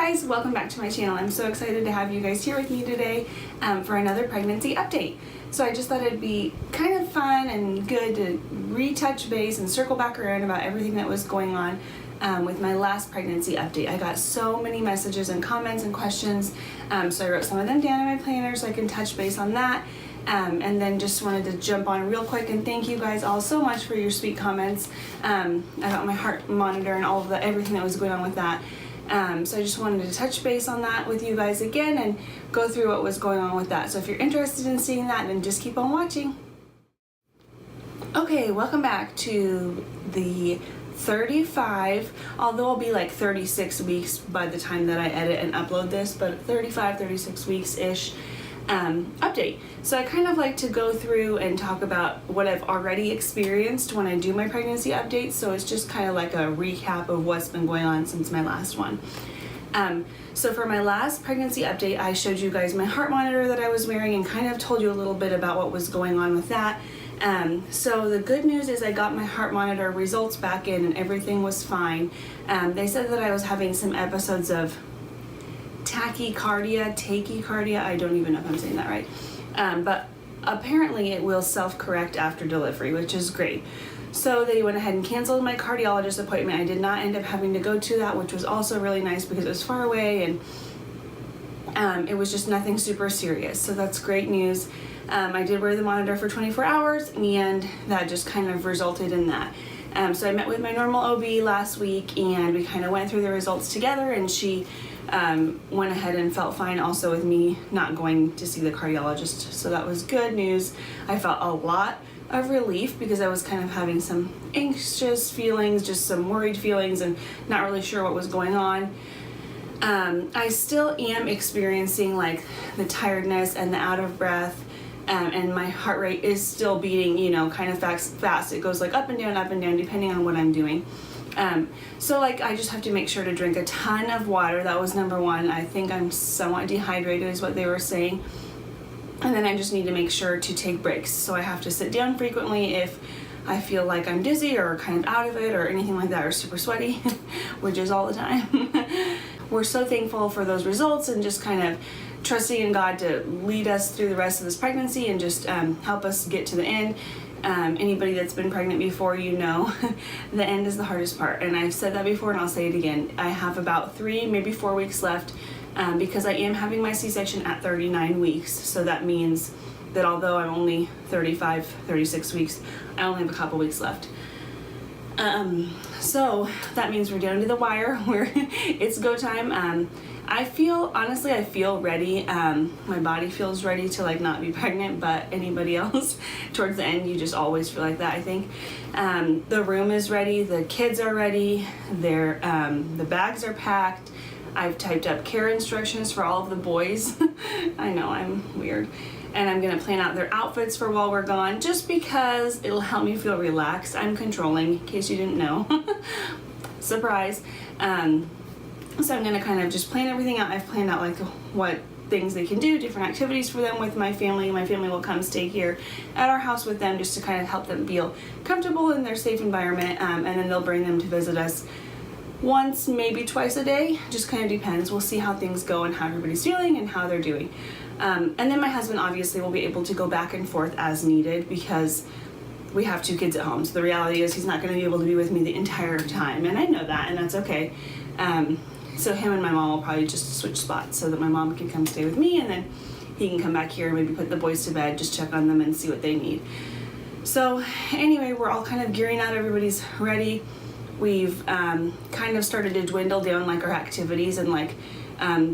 guys, welcome back to my channel. I'm so excited to have you guys here with me today for another pregnancy update. So I just thought it'd be kind of fun and good to retouch base and circle back around about everything that was going on with my last pregnancy update. I got so many messages and comments and questions, so I wrote some of them down in my planner so I can touch base on that. And then just wanted to jump on real quick and thank you guys all so much for your sweet comments about my heart monitor and all of everything that was going on with that. So I just wanted to touch base on that with you guys again and go through what was going on with that. So if you're interested in seeing that, then just keep on watching. Okay, welcome back to the 35, although I'll be like 36 weeks by the time that I edit and upload this, but 36 weeks-ish update. So I kind of like to go through and talk about what I've already experienced when I do my pregnancy updates, so it's just kind of like a recap of what's been going on since my last one. So for my last pregnancy update, I showed you guys my heart monitor that I was wearing and kind of told you a little bit about what was going on with that. So the good news is I got my heart monitor results back in and everything was fine. They said that I was having some episodes of tachycardia, I don't even know if I'm saying that right, but apparently it will self-correct after delivery, which is great. So they went ahead and canceled my cardiologist appointment. I did not end up having to go to that, which was also really nice because it was far away and it was just nothing super serious, so that's great news. I did wear the monitor for 24 hours and that just kind of resulted in that. So I met with my normal OB last week and we kind of went through the results together, and she went ahead and felt fine also with me not going to see the cardiologist, so that was good news. I felt a lot of relief because I was kind of having some anxious feelings, just some worried feelings and not really sure what was going on. I still am experiencing like the tiredness and the out of breath, and my heart rate is still beating, you know, kind of fast. It goes like up and down depending on what I'm doing. So like I just have to make sure to drink a ton of water. That was number one. I think I'm somewhat dehydrated is what they were saying. And then I just need to make sure to take breaks. So I have to sit down frequently if I feel like I'm dizzy or kind of out of it or anything like that, or super sweaty, which is all the time. We're so thankful for those results and just kind of trusting in God to lead us through the rest of this pregnancy and just help us get to the end. Anybody that's been pregnant before, you know, the end is the hardest part, and I've said that before and I'll say it again. I have about 3, maybe 4 weeks left because I am having my C-section at 39 weeks, so that means that although I'm only 36 weeks, I only have a couple weeks left. So that means we're down to the wire where it's go time. I feel ready. My body feels ready to like not be pregnant, but anybody else towards the end, you just always feel like that, I think. The room is ready, the kids are ready, the bags are packed. I've typed up care instructions for all of the boys. I know, I'm weird. And I'm gonna plan out their outfits for while we're gone, just because it'll help me feel relaxed. I'm controlling, in case you didn't know. Surprise. So I'm gonna kind of just plan everything out. I've planned out like what things they can do, different activities for them with my family. My family will come stay here at our house with them just to kind of help them feel comfortable in their safe environment, and then they'll bring them to visit us once, maybe twice a day, just kind of depends. We'll see how things go and how everybody's feeling and how they're doing. And then my husband obviously will be able to go back and forth as needed because we have 2 kids at home. So the reality is he's not going to be able to be with me the entire time, and I know that, and that's okay. So him and my mom will probably just switch spots so that my mom can come stay with me, and then he can come back here and maybe put the boys to bed, just check on them and see what they need. So anyway, we're all kind of gearing out. Everybody's ready. We've kind of started to dwindle down like our activities and like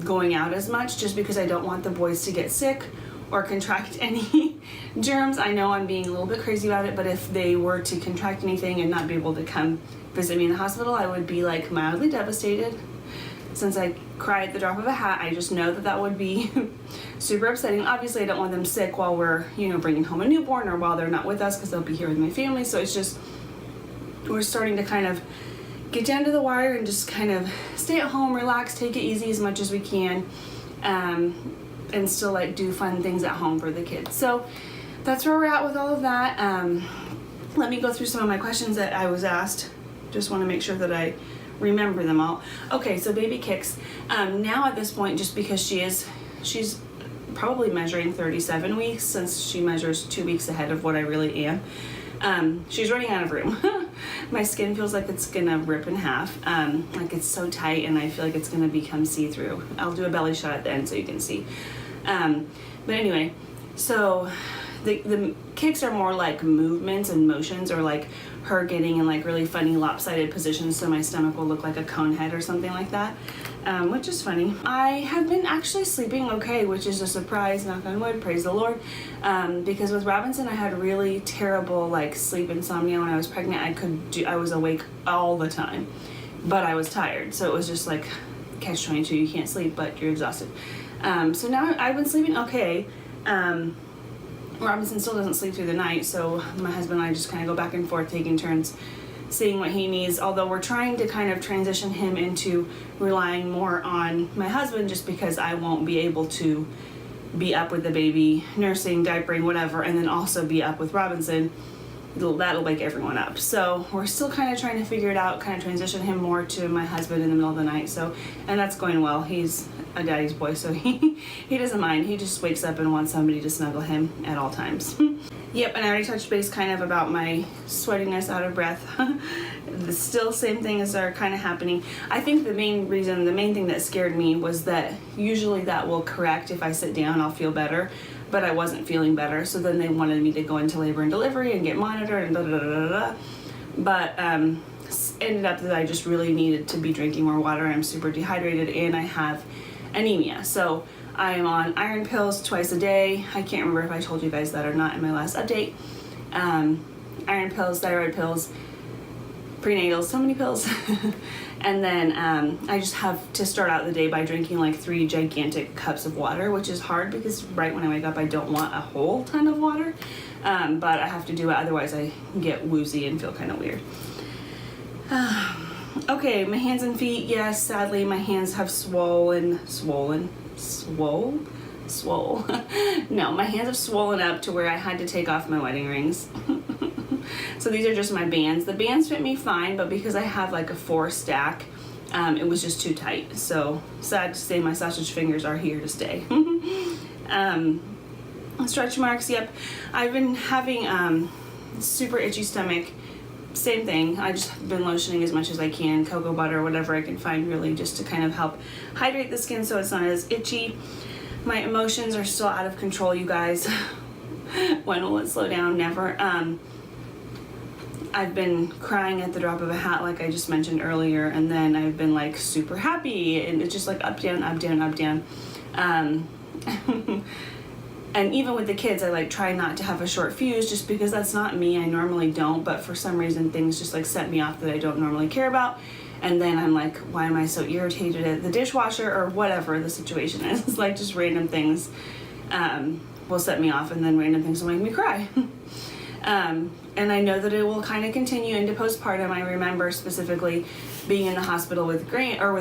going out as much, just because I don't want the boys to get sick or contract any germs. I know I'm being a little bit crazy about it, but if they were to contract anything and not be able to come visit me in the hospital, I would be like mildly devastated. Since I cry at the drop of a hat, I just know that that would be super upsetting. Obviously, I don't want them sick while we're, you know, bringing home a newborn or while they're not with us, because they'll be here with my family. So it's just, we're starting to kind of get down to the wire and just kind of stay at home, relax, take it easy as much as we can, and still like do fun things at home for the kids. So that's where we're at with all of that. Let me go through some of my questions that I was asked. Just want to make sure that I remember them all. Okay, so baby kicks. Now at this point, just because she's probably measuring 37 weeks, since she measures 2 weeks ahead of what I really am. She's running out of room. My skin feels like it's gonna rip in half. Like it's so tight and I feel like it's gonna become see-through. I'll do a belly shot at the end so you can see. But anyway, so the kicks are more like movements and motions, or like her getting in like really funny lopsided positions so my stomach will look like a cone head or something like that, which is funny. I have been actually sleeping okay, which is a surprise, knock on wood, praise the Lord, because with Robinson I had really terrible like sleep insomnia when I was pregnant. I was awake all the time, but I was tired, so it was just like catch-22, you can't sleep but you're exhausted. So now I've been sleeping okay. Robinson still doesn't sleep through the night, so my husband and I just kind of go back and forth taking turns seeing what he needs, although we're trying to kind of transition him into relying more on my husband, just because I won't be able to be up with the baby, nursing, diapering, whatever, and then also be up with Robinson. That'll wake everyone up. So we're still kind of trying to figure it out, kind of transition him more to my husband in the middle of the night. So, and that's going well. He's a daddy's boy, so he doesn't mind. He just wakes up and wants somebody to snuggle him at all times. Yep, and I already touched base kind of about my sweatiness, out of breath. Still same things are kind of happening. I think the main thing that scared me was that usually that will correct if I sit down, I'll feel better. But I wasn't feeling better, so then they wanted me to go into labor and delivery and get monitored and da da da da da. But ended up that I just really needed to be drinking more water. I'm super dehydrated and I have anemia. So I am on iron pills twice a day. I can't remember if I told you guys that or not in my last update. Iron pills, thyroid pills, prenatals, so many pills. And then I just have to start out the day by drinking like 3 gigantic cups of water, which is hard because right when I wake up I don't want a whole ton of water, but I have to do it, otherwise I get woozy and feel kind of weird. Okay, my hands and feet, yes, sadly my hands have swole. No, my hands have swollen up to where I had to take off my wedding rings. So these are just my bands. The bands fit me fine, but because I have like a 4 stack, it was just too tight. So sad to say my sausage fingers are here to stay. Stretch marks, yep. I've been having super itchy stomach. Same thing. I just been lotioning as much as I can, cocoa butter, whatever I can find really, just to kind of help hydrate the skin so it's not as itchy. My emotions are still out of control, you guys. When will it slow down? Never. I've been crying at the drop of a hat, like I just mentioned earlier, and then I've been like super happy, and it's just like up, down, up, down, up, down. And even with the kids, I like try not to have a short fuse, just because that's not me. I normally don't, but for some reason things just like set me off that I don't normally care about. And then I'm like, why am I so irritated at the dishwasher, or whatever the situation is. It's like just random things will set me off, and then random things will make me cry. And I know that it will kind of continue into postpartum. I remember specifically being in the hospital with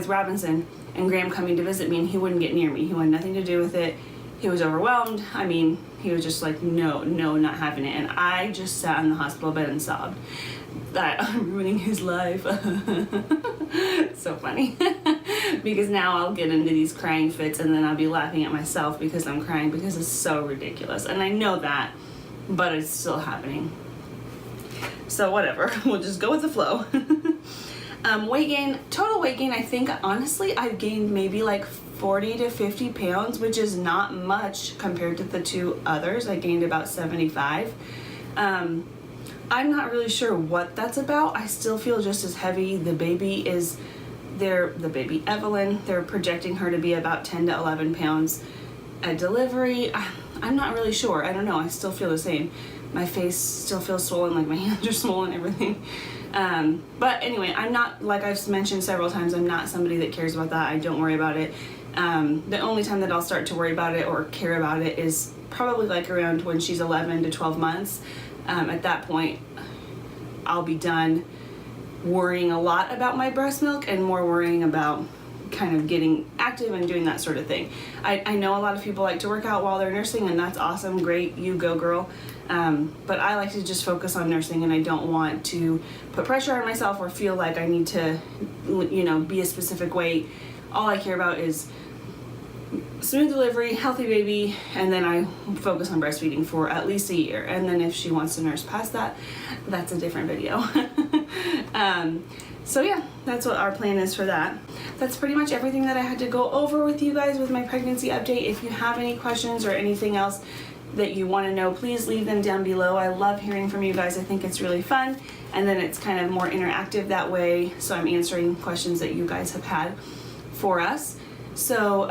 Robinson, and Graham coming to visit me, and he wouldn't get near me. He wanted nothing to do with it. He was overwhelmed. I mean, he was just like, no, not having it. And I just sat in the hospital bed and sobbed that I'm ruining his life. So funny. Because now I'll get into these crying fits, and then I'll be laughing at myself because I'm crying because it's so ridiculous. And I know that, but it's still happening. So whatever, we'll just go with the flow. Weight gain, total weight gain, I think honestly I've gained maybe like 40 to 50 pounds, which is not much compared to the 2 others. I gained about 75. I'm not really sure what that's about. I still feel just as heavy. The baby Evelyn, they're projecting her to be about 10 to 11 pounds at delivery. I'm not really sure. I don't know. I still feel the same. My face still feels swollen, like my hands are swollen, everything. But anyway, I'm not, like I've mentioned several times, I'm not somebody that cares about that. I don't worry about it. The only time that I'll start to worry about it or care about it is probably like around when she's 11 to 12 months. At that point, I'll be done worrying a lot about my breast milk and more worrying about kind of getting active and doing that sort of thing. I know a lot of people like to work out while they're nursing, and that's awesome, great, you go girl. But I like to just focus on nursing, and I don't want to put pressure on myself or feel like I need to, you know, be a specific weight. All I care about is smooth delivery, healthy baby, and then I focus on breastfeeding for at least a year. And then if she wants to nurse past that, that's a different video. So yeah, that's what our plan is for that. That's pretty much everything that I had to go over with you guys with my pregnancy update. If you have any questions or anything else that you want to know, please leave them down below. I love hearing from you guys. I think it's really fun, and then it's kind of more interactive that way, so I'm answering questions that you guys have had for us. So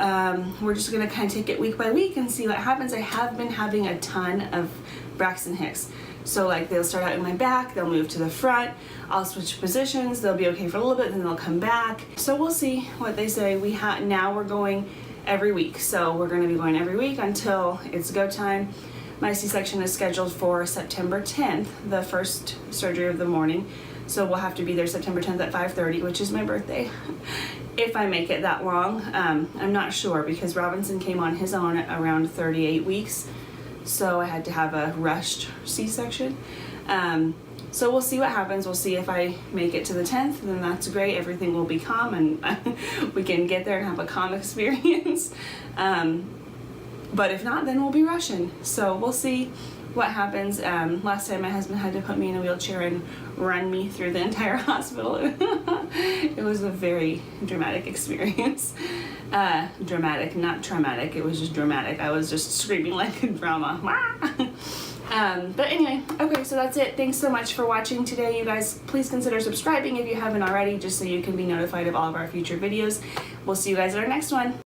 we're just gonna kind of take it week by week and see what happens. I have been having a ton of Braxton Hicks. So like they'll start out in my back, they'll move to the front, I'll switch positions, they'll be okay for a little bit, then they'll come back. So we'll see what they say. Now we're going every week. So we're gonna be going every week until it's go time. My C-section is scheduled for September 10th, the first surgery of the morning. So we'll have to be there September 10th at 5:30, which is my birthday. If I make it that long, I'm not sure, because Robinson came on his own at around 38 weeks. So I had to have a rushed C-section. So we'll see what happens. We'll see if I make it to the 10th, then that's great. Everything will be calm, and we can get there and have a calm experience. But if not, then we'll be rushing. So we'll see what happens. Last time my husband had to put me in a wheelchair and run me through the entire hospital. It was a very dramatic experience. Dramatic, not traumatic. It was just dramatic. I was just screaming like a drama. But anyway, okay, so that's it. Thanks so much for watching today, you guys. Please consider subscribing if you haven't already, just so you can be notified of all of our future videos. We'll see you guys in our next one.